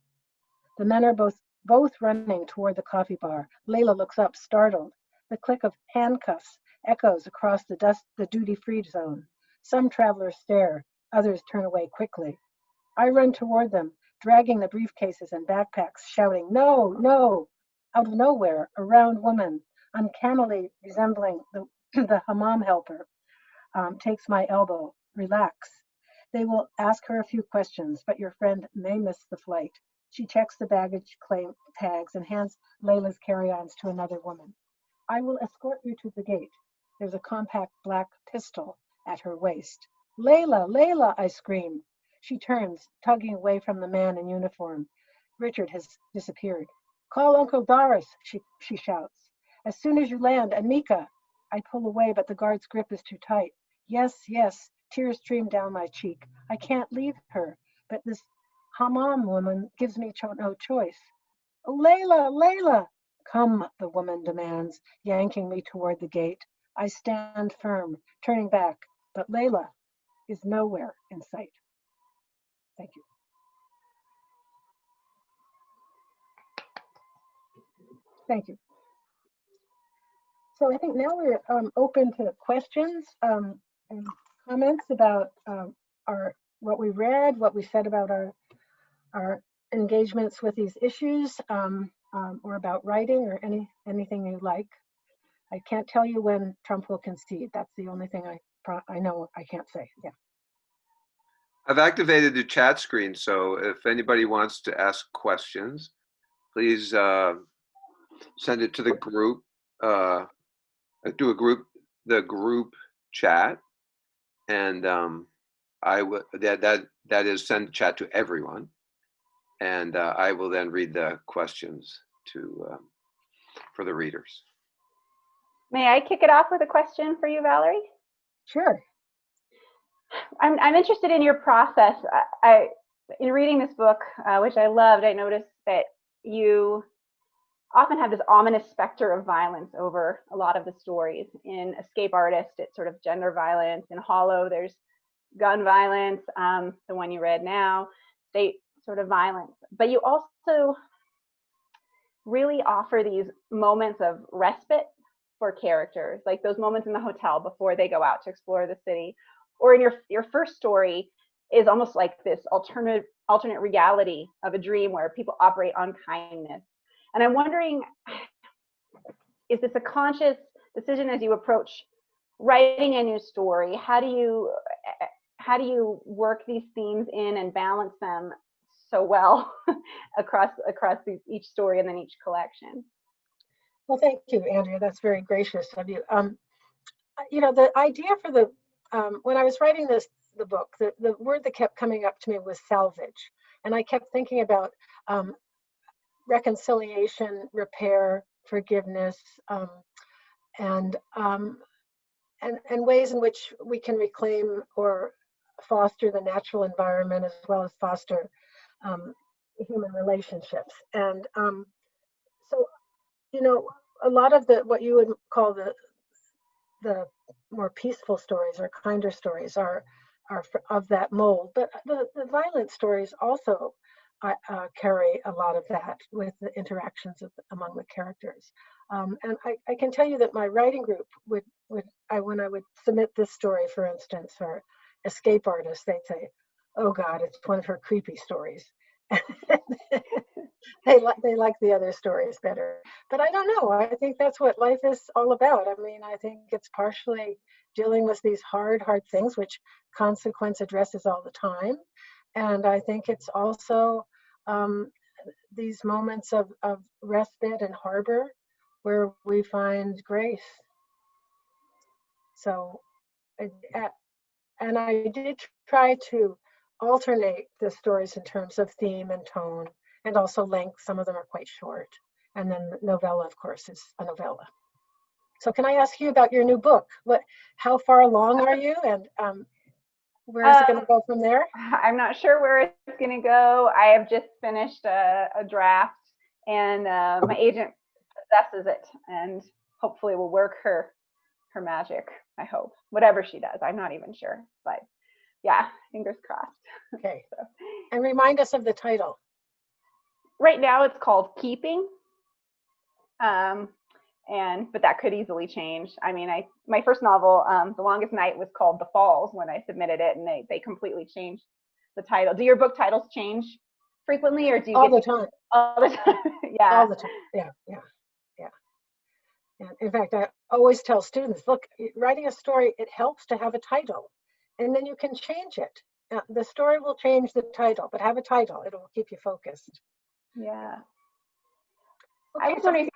The men are both running toward the coffee bar. Layla looks up, startled. The click of handcuffs echoes across the duty-free zone. Some travelers stare, others turn away quickly. I run toward them, dragging the briefcases and backpacks, shouting, "No, no!" Out of nowhere, a round woman, uncannily resembling the hammam helper, takes my elbow. Relax. They will ask her a few questions, but your friend may miss the flight. She checks the baggage claim tags and hands Layla's carry-ons to another woman. I will escort you to the gate. There's a compact black pistol at her waist. Layla, Layla, I scream. She turns, tugging away from the man in uniform. Richard has disappeared. Call Uncle Doris, she shouts. As soon as you land, Anika. I pull away, but the guard's grip is too tight. Yes, tears stream down my cheek. I can't leave her, but this hammam woman gives me no choice. Layla! Come, the woman demands, yanking me toward the gate. I stand firm, turning back, but Layla is nowhere in sight. Thank you. Thank you. So I think now we're open to questions and comments about what we read, what we said about our engagements with these issues, or about writing, or anything you like. I can't tell you when Trump will concede. That's the only thing I know I can't say. Yeah. I've activated the chat screen, so if anybody wants to ask questions, please send it to the group. The group chat, and I will that is send chat to everyone, and I will then read the questions for the readers. May I kick it off with a question for you, Valerie? Sure. I'm interested in your process. In reading this book, which I loved, I noticed that you often have this ominous specter of violence over a lot of the stories. In Escape Artist, it's sort of gender violence. In Hollow, there's gun violence. The one you read now, state sort of violence. But you also really offer these moments of respite for characters, like those moments in the hotel before they go out to explore the city. Or in your first story is almost like this alternate reality of a dream where people operate on kindness. And I'm wondering, is this a conscious decision as you approach writing a new story? How do you work these themes in and balance them so well across each story and then each collection? Well, thank you, Andrea. That's very gracious of you. The idea for the when I was writing the book, the word that kept coming up to me was salvage, and I kept thinking about reconciliation, repair, forgiveness, and ways in which we can reclaim or foster the natural environment as well as foster human relationships. And so, a lot of what you would call the more peaceful stories or kinder stories are of that mold, but the violent stories also carry a lot of that with the interactions among the characters. And I can tell you that my writing group when I would submit this story, for instance, or Escape Artist, they'd say, "Oh God, it's one of her creepy stories." They like the other stories better. But I don't know. I think that's what life is all about. I mean, I think it's partially dealing with these hard things, which Consequence addresses all the time. And I think it's also these moments of respite and harbor where we find grace. So, and I did try to alternate the stories in terms of theme and tone, and also length. Some of them are quite short. And then the novella, of course, is a novella. So can I ask you about your new book? How far along are you, and where is it going to go from there? I'm not sure where it's going to go. I have just finished a draft, and my agent possesses it, and hopefully will work her magic. I hope, whatever she does. I'm not even sure, but yeah, fingers crossed. Okay. So. And remind us of the title. Right now, it's called Keeping. But that could easily change. I mean, my first novel, The Longest Night, was called The Falls when I submitted it, and they completely changed the title. Do your book titles change frequently, or do you all the time? All the time. Yeah. All the time. Yeah. And in fact, I always tell students, look, writing a story, it helps to have a title, and then you can change it. The story will change the title, but have a title. It'll keep you focused. Yeah. Okay, I was wondering.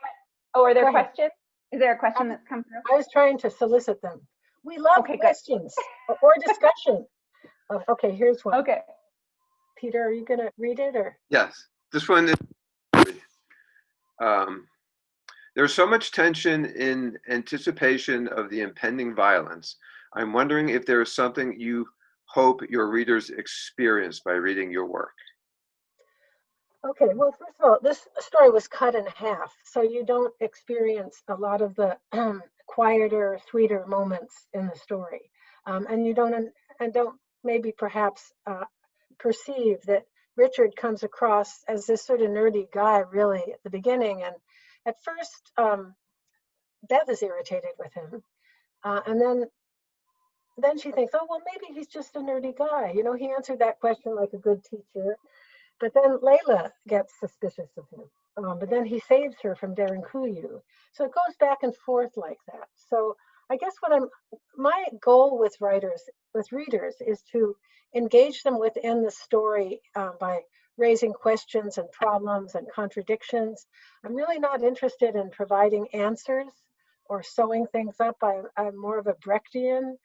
Are there questions? Is there a question that's come through? I was trying to solicit them. We love questions or discussion. Okay, here's one. Okay. Peter, are you going to read it, or? Yes, this one is. There's so much tension in anticipation of the impending violence. I'm wondering if there is something you hope your readers experience by reading your work. Okay, well, first of all, this story was cut in half, so you don't experience a lot of the quieter, sweeter moments in the story, and you don't maybe perhaps perceive that Richard comes across as this sort of nerdy guy really at the beginning, and at first Beth is irritated with him, and then she thinks, oh well, maybe he's just a nerdy guy. You know, he answered that question like a good teacher. But then Layla gets suspicious of him. But then he saves her from Darinkuyu. So it goes back and forth like that. So I guess my goal with readers is to engage them within the story by raising questions and problems and contradictions. I'm really not interested in providing answers or sewing things up. I'm more of a Brechtian.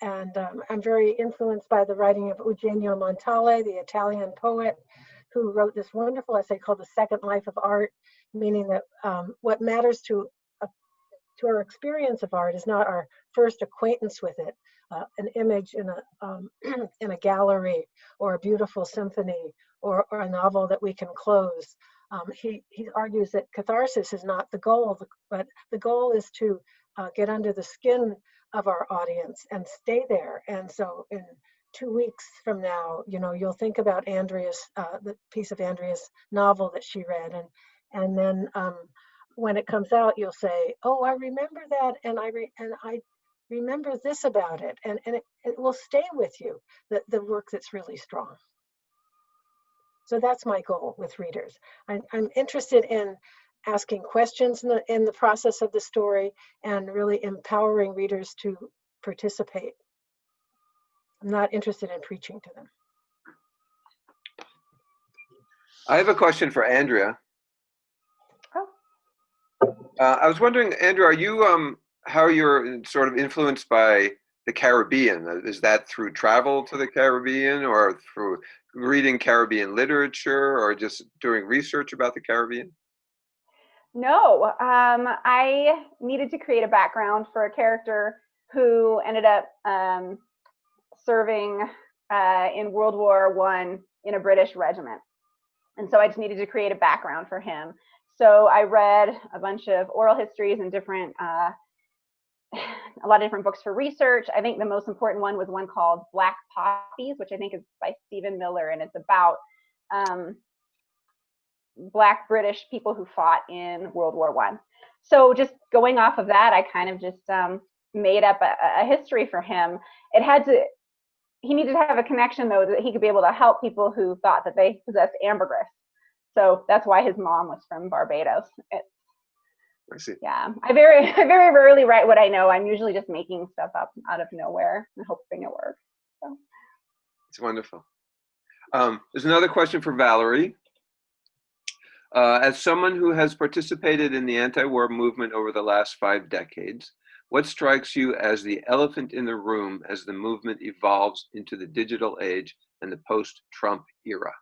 And I'm very influenced by the writing of Eugenio Montale, the Italian poet, who wrote this wonderful essay called The Second Life of Art, meaning that what matters to our experience of art is not our first acquaintance with it, an image in a gallery, or a beautiful symphony, or a novel that we can close. He argues that catharsis is not the goal, but the goal is to get under the skin of our audience and stay there. And so in 2 weeks from now, you'll think about Andria's, the piece of Andria's novel that she read. And then when it comes out, you'll say, oh, I remember that. And I remember this about it. And it will stay with you, the work that's really strong. So that's my goal with readers. I'm interested in asking questions in the process of the story and really empowering readers to participate. I'm not interested in preaching to them. I have a question for Andria. Oh. I was wondering, Andria, are you how you're sort of influenced by the Caribbean? Is that through travel to the Caribbean, or through reading Caribbean literature, or just doing research about the Caribbean? No, I needed to create a background for a character who ended up serving in World War I in a British regiment. And so I just needed to create a background for him. So I read a bunch of oral histories and a lot of different books for research. I think the most important one was one called Black Poppies, which I think is by Stephen Miller, and it's about Black British people who fought in World War I. So just going off of that, I kind of just made up a history for him. He needed to have a connection, though, that he could be able to help people who thought that they possessed ambergris. So that's why his mom was from Barbados. I see. Yeah, I very rarely write what I know. I'm usually just making stuff up out of nowhere and hoping it works. So. It's wonderful. There's another question for Valerie. As someone who has participated in the anti-war movement over the last 5 decades, What strikes you as the elephant in the room as the movement evolves into the digital age and the post-Trump era?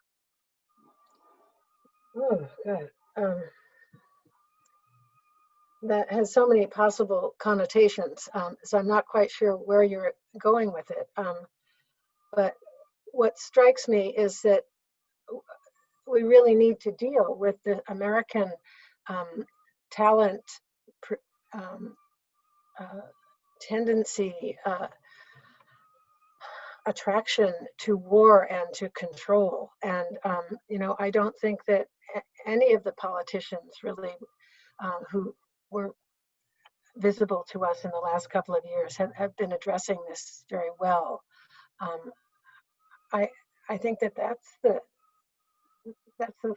Oh, good. That has so many possible connotations, so I'm not quite sure where you're going with it. But what strikes me is that we really need to deal with the American talent tendency, attraction to war and to control. And, I don't think that any of the politicians really who were visible to us in the last couple of years have been addressing this very well. I think that that's the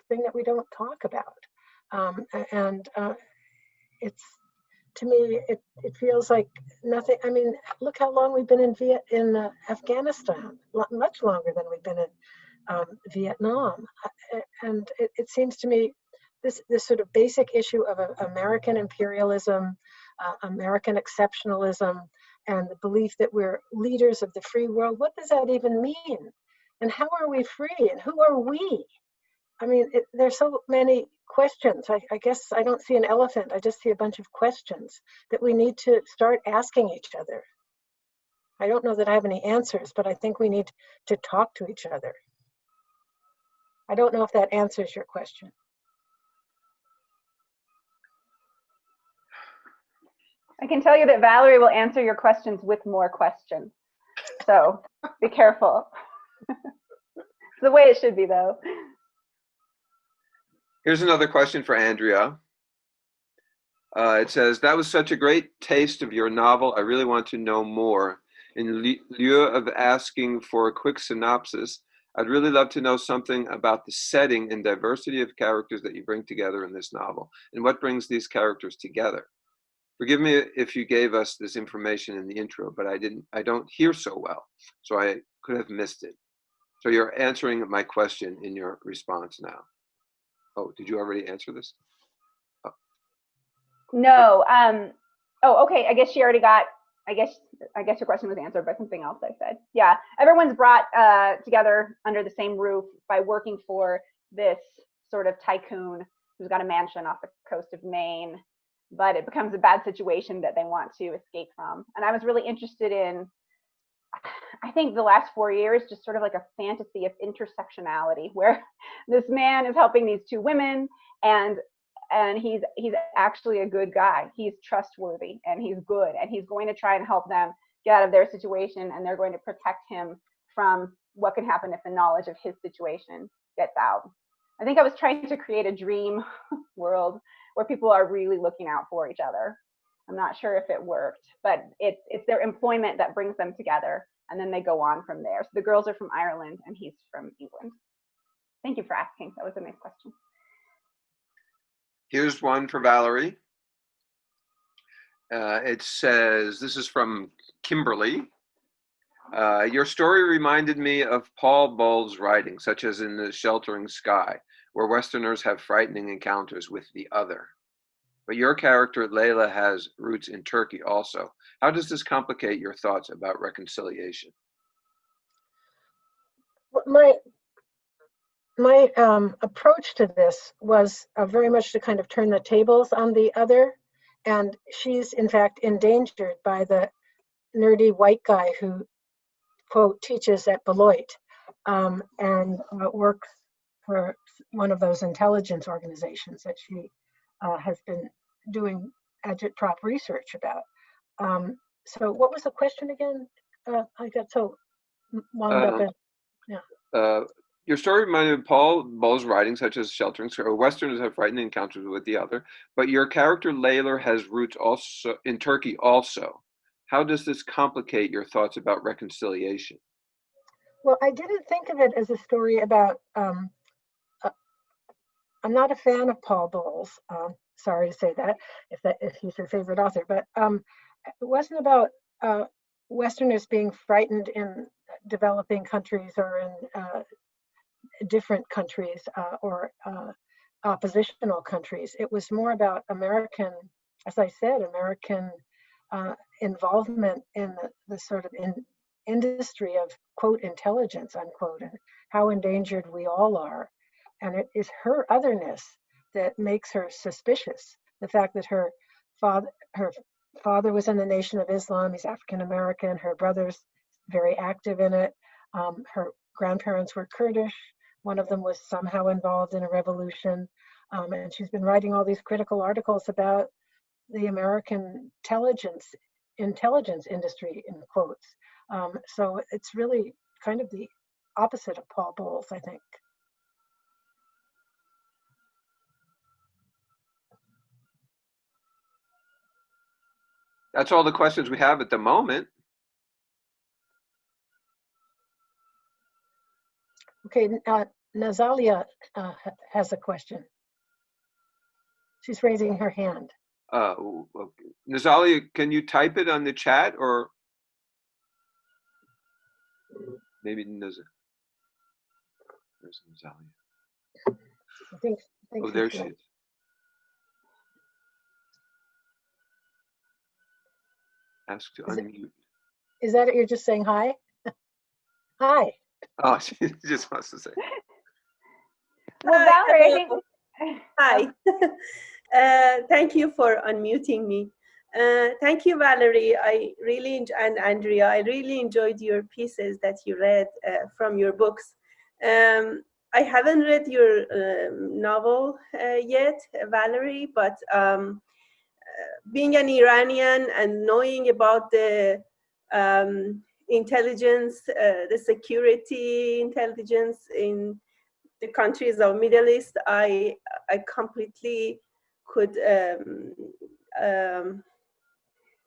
thing that we don't talk about. And it's, to me, it feels like nothing. I mean, look how long we've been in Afghanistan, much longer than we've been in Vietnam. And it seems to me this sort of basic issue of American imperialism, American exceptionalism, and the belief that we're leaders of the free world. What does that even mean? And how are we free? And who are we? I mean, there's so many questions. I guess I don't see an elephant. I just see a bunch of questions that we need to start asking each other. I don't know that I have any answers, but I think we need to talk to each other. I don't know if that answers your question. I can tell you that Valerie will answer your questions with more questions. So be careful. It's the way it should be, though. Here's another question for Andria. It says, that was such a great taste of your novel. I really want to know more. In lieu of asking for a quick synopsis, I'd really love to know something about the setting and diversity of characters that you bring together in this novel, and what brings these characters together. Forgive me if you gave us this information in the intro, but I don't hear so well, so I could have missed it. So you're answering my question in your response now. Oh, did you already answer this? Oh. No. Oh, okay. I guess she already got. I guess your question was answered by something else I said. Yeah, everyone's brought together under the same roof by working for this sort of tycoon who's got a mansion off the coast of Maine, but it becomes a bad situation that they want to escape from. And I was really interested in, I think the last 4 years, just sort of like a fantasy of intersectionality, where this man is helping these two women, and he's actually a good guy. He's trustworthy and he's good, and he's going to try and help them get out of their situation, and they're going to protect him from what can happen if the knowledge of his situation gets out. I think I was trying to create a dream world where people are really looking out for each other. I'm not sure if it worked, but it's their employment that brings them together, and then they go on from there. So the girls are from Ireland and he's from England. Thank you for asking. That was a nice question. Here's one for Valerie. It says, this is from Kimberly. Your story reminded me of Paul Bowles' writing, such as in The Sheltering Sky, where Westerners have frightening encounters with the other. But your character, Layla, has roots in Turkey also. How does this complicate your thoughts about reconciliation? My approach to this was very much to kind of turn the tables on the other. And she's, in fact, endangered by the nerdy white guy who, quote, teaches at Beloit and works for one of those intelligence organizations that she has been doing agitprop research about. So what was the question again? I got so wound up in, yeah. Your story reminded me of Paul Bowles' writing, such as Sheltering Sky, or Westerners have frightening encounters with the other. But your character, Layla, has roots also in Turkey also. How does this complicate your thoughts about reconciliation? Well, I didn't think of it as a story about, I'm not a fan of Paul Bowles. Sorry to say that, if he's your favorite author, but it wasn't about Westerners being frightened in developing countries or in different countries or oppositional countries. It was more about American, as I said, American involvement in the sort of industry of, quote, intelligence, unquote, and how endangered we all are. And it is her otherness that makes her suspicious. The fact that her father was in the Nation of Islam, he's African American, her brother's very active in it. Her grandparents were Kurdish. One of them was somehow involved in a revolution. And she's been writing all these critical articles about the American intelligence industry, in quotes. So it's really kind of the opposite of Paul Bowles, I think. That's all the questions we have at the moment. Okay, Nazalia has a question. She's raising her hand. Okay. Nazalia, can you type it on the chat, or maybe There's Nazalia. I think Oh, there she is. Ask to unmute. Is that it? You're just saying hi? Hi. Oh, she just wants to say. Well, Valerie, I think. Hi. Thank you for unmuting me. Thank you, Valerie. And Andrea, I really enjoyed your pieces that you read from your books. I haven't read your novel yet, Valerie, but being an Iranian and knowing about the intelligence, the security intelligence in the countries of Middle East, I completely could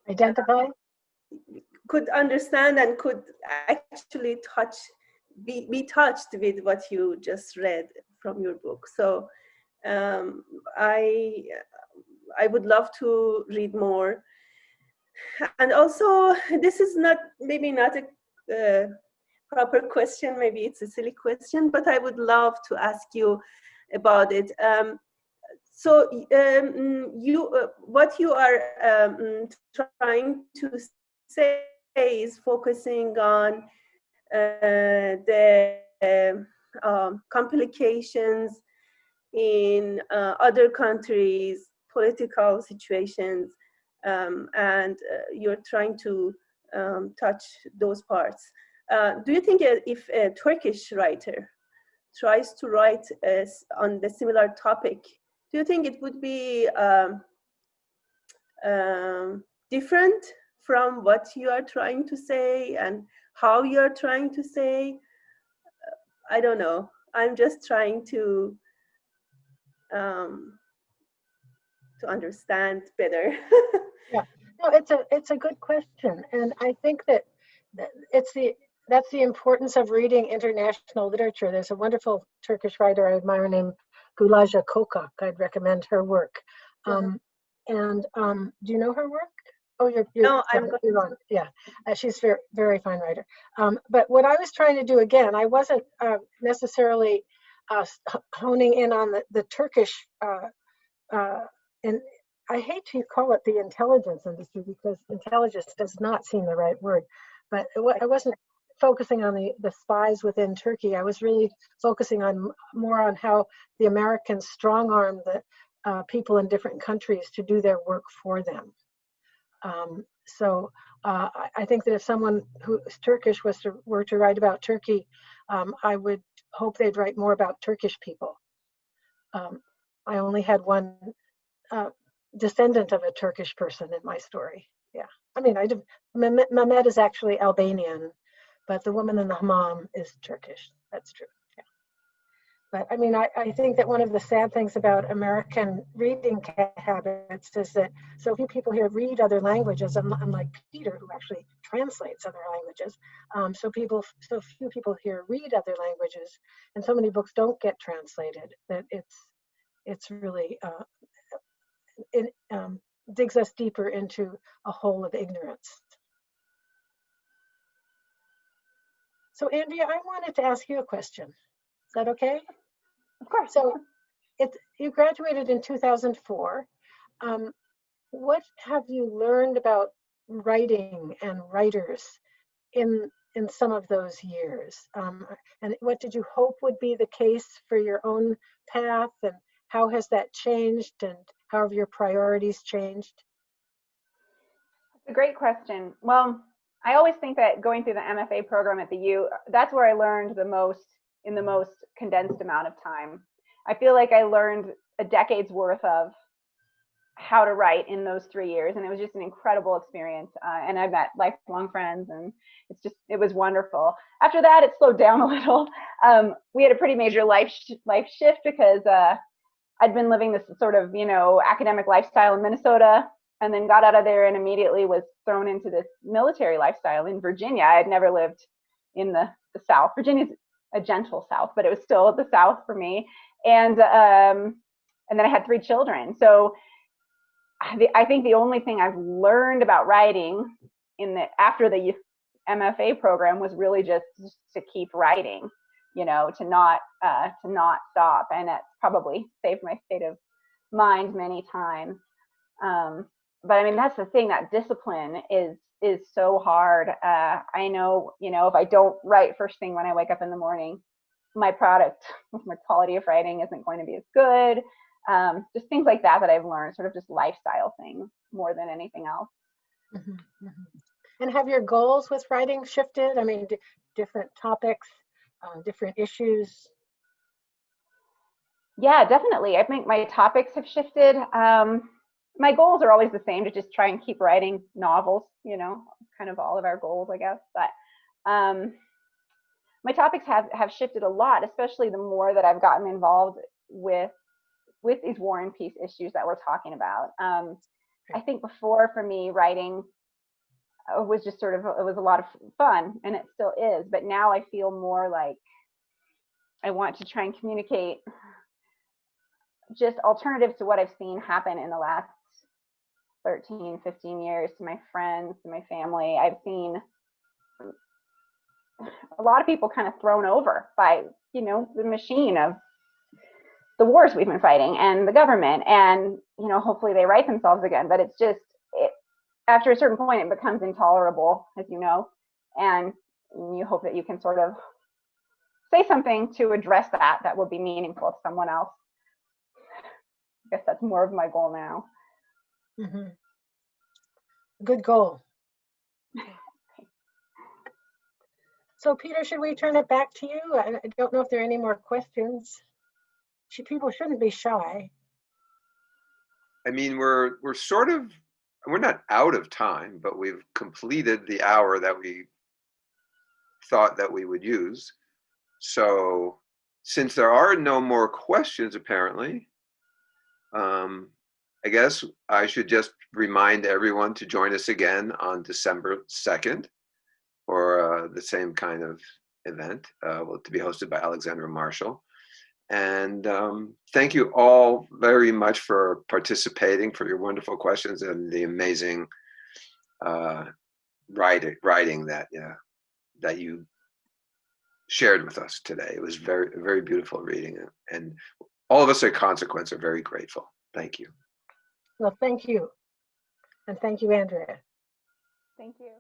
Identify? Could understand and could actually be touched with what you just read from your book. So I would love to read more. And also, this is maybe not a proper question, maybe it's a silly question, but I would love to ask you about it. So what you are trying to say is focusing on the complications in other countries, political situations, and you're trying to touch those parts. Do you think if a Turkish writer tries to write on the similar topic, do you think it would be different from what you are trying to say and how you are trying to say? I don't know. I'm just trying to understand better. Yeah, no, it's a good question, and I think that that's the importance of reading international literature. There's a wonderful Turkish writer I admire named Gulaja Kokak. I'd recommend her work. And do you know her work? Oh, you're on. Yeah, she's very, very fine writer. But what I was trying to do, again, I wasn't necessarily honing in on the Turkish, and I hate to call it the intelligence industry because intelligence does not seem the right word, but I wasn't focusing on the spies within Turkey. I was really focusing more on how the Americans strong-armed the people in different countries to do their work for them. So I think that if someone who is Turkish were to write about Turkey, I would hope they'd write more about Turkish people. I only had one descendant of a Turkish person in my story. Yeah, I mean, Mehmet is actually Albanian, but the woman in the hammam is Turkish. That's true. Yeah. But I mean, I think that one of the sad things about American reading habits is that so few people here read other languages, unlike Peter, who actually translates other languages. So few people here read other languages, and so many books don't get translated that it's really it digs us deeper into a hole of ignorance. So Andrea, I wanted to ask you a question. Is that okay? Of course. So you graduated in 2004. What have you learned about writing and writers in some of those years? And what did you hope would be the case for your own path, and how has that changed, and how have your priorities changed? It's a great question. Well, I always think that going through the MFA program at the U, that's where I learned the most in the most condensed amount of time. I feel like I learned a decade's worth of how to write in those 3 years, and it was just an incredible experience. And I met lifelong friends, and it was wonderful. After that, it slowed down a little. We had a pretty major life shift because I'd been living this sort of, academic lifestyle in Minnesota, and then got out of there and immediately was thrown into this military lifestyle in Virginia. I had never lived in the South. Virginia's a gentle South, but it was still the South for me. And then I had 3 children. So I think the only thing I've learned about writing after the MFA program was really just to keep writing, to not stop. And it's probably saved my state of mind many times. But I mean, that's the thing, that discipline is so hard. I know, if I don't write first thing when I wake up in the morning, my quality of writing isn't going to be as good. Just things like that I've learned, sort of just lifestyle things more than anything else. Mm-hmm, mm-hmm. And have your goals with writing shifted? I mean, different topics, different issues? Yeah, definitely. I think my topics have shifted. My goals are always the same, to just try and keep writing novels, kind of all of our goals, I guess. But my topics have shifted a lot, especially the more that I've gotten involved with these war and peace issues that we're talking about. I think before, for me, writing was just it was a lot of fun, and it still is. But now I feel more like I want to try and communicate just alternatives to what I've seen happen in the last 13, 15 years to my friends, to my family. I've seen a lot of people kind of thrown over by, the machine of the wars we've been fighting and the government, and, hopefully they right themselves again. But it's just, after a certain point, it becomes intolerable, as you know, and you hope that you can sort of say something to address that will be meaningful to someone else. I guess that's more of my goal now. Mm-hmm. Good goal. So, Peter, should we turn it back to you? I don't know if there are any more questions. People shouldn't be shy. I mean, we're not out of time, but we've completed the hour that we thought that we would use. So, since there are no more questions, apparently, I guess I should just remind everyone to join us again on December 2nd for the same kind of event, to be hosted by Alexandra Marshall. And thank you all very much for participating, for your wonderful questions, and the amazing writing that you shared with us today. It was very, very beautiful reading, and all of us at Consequence are very grateful. Thank you. Well, thank you. And thank you, Andrea. Thank you.